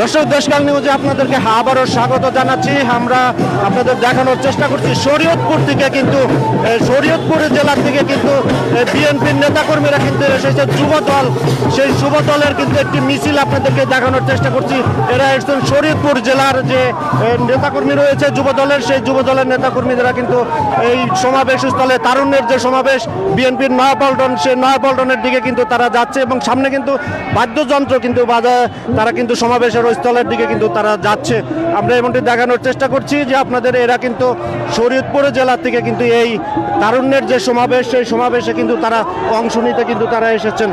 দর্শক, দেশকাল নিউজে আপনাদেরকে আবারও স্বাগত জানাচ্ছি। আমরা আপনাদের দেখানোর চেষ্টা করছি শরীয়তপুর থেকে, কিন্তু শরীয়তপুর জেলার থেকে কিন্তু বিএনপির নেতাকর্মীরা কিন্তু এসেছে যুবদল। সেই যুবদলের কিন্তু একটি মিছিল আপনাদেরকে দেখানোর চেষ্টা করছি। এরা এসেছেন শরীয়তপুর জেলার যে নেতাকর্মী রয়েছে যুবদলের, সেই যুবদলের নেতাকর্মীরা কিন্তু এই সমাবেশ স্থলে তারুণ্যের যে সমাবেশ বিএনপির নয়াপল্টন, সেই নয়াপল্টনের দিকে কিন্তু তারা যাচ্ছে এবং সামনে কিন্তু বাদ্যযন্ত্র কিন্তু তারা কিন্তু সমাবেশের স্থলের দিকে কিন্তু তারা যাচ্ছে। আমরা এমনটি দেখানোর চেষ্টা করছি যে আপনাদের এরা কিন্তু শরীয়তপুর জেলা থেকে কিন্তু এই তারুণ্যের যে সমাবেশ, সেই সমাবেশে কিন্তু তারা অংশ নিতে কিন্তু তারা এসেছেন।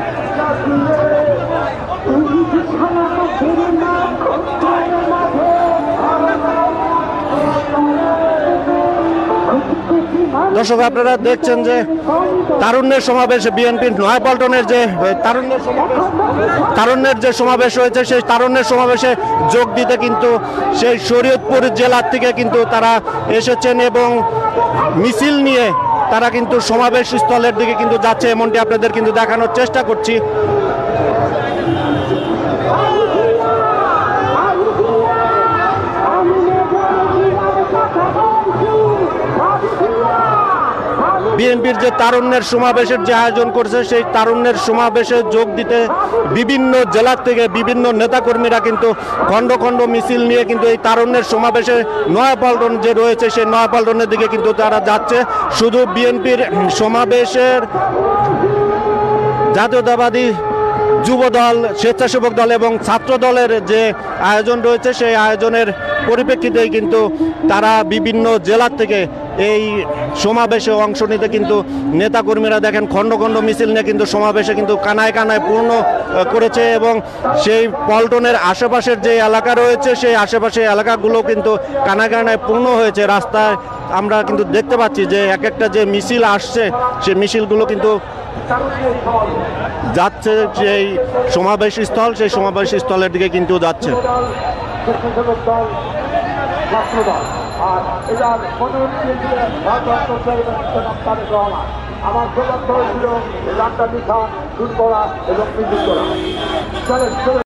দর্শক, আপনারা দেখছেন যে তারুণ্যের সমাবেশে বিএনপির নয়াপল্টনের যে তারুণ্যের যে সমাবেশ হয়েছে, সেই তারুণ্যের সমাবেশে যোগ দিতে কিন্তু সেই শরীয়তপুর জেলার থেকে কিন্তু তারা এসেছেন এবং মিছিল নিয়ে তারা কিন্তু সমাবেশ স্থলের দিকে কিন্তু যাচ্ছে, এমনটি আপনাদের কিন্তু দেখানোর চেষ্টা করছি। বিএনপির যে তারুণ্যের সমাবেশের যে আয়োজন করছে, সেই তারুণ্যের সমাবেশে যোগ দিতে বিভিন্ন জেলার থেকে বিভিন্ন নেতাকর্মীরা কিন্তু খণ্ড খণ্ড মিছিল নিয়ে কিন্তু এই তারুণ্যের সমাবেশে নয়াপল্টন যে রয়েছে, সেই নয়াপল্টনের দিকে কিন্তু তারা যাচ্ছে। শুধু বিএনপির সমাবেশের জাতীয়তাবাদী যুবদল, স্বেচ্ছাসেবক দল এবং ছাত্র দলের যে আয়োজন রয়েছে, সেই আয়োজনের পরিপ্রেক্ষিতেই কিন্তু তারা বিভিন্ন জেলার থেকে এই সমাবেশে অংশ নিতে কিন্তু নেতাকর্মীরা দেখেন খণ্ড খণ্ড মিছিল নিয়ে কিন্তু সমাবেশে কিন্তু কানায় কানায় পূর্ণ করেছে এবং সেই পল্টনের আশেপাশের যে এলাকা রয়েছে, সেই আশেপাশের এলাকাগুলো কিন্তু কানায় কানায় পূর্ণ হয়েছে। রাস্তায় আমরা কিন্তু দেখতে পাচ্ছি যে এক একটা যে মিছিল আসছে, সেই মিছিলগুলো কিন্তু যাচ্ছে সেই সমাবেশ স্থল, সেই সমাবেশ স্থলের দিকে কিন্তু যাচ্ছে। আমার সৌভাগ্য হয়েছিল রাজনীতি দূর করা এবং বিদ্যুৎ করা।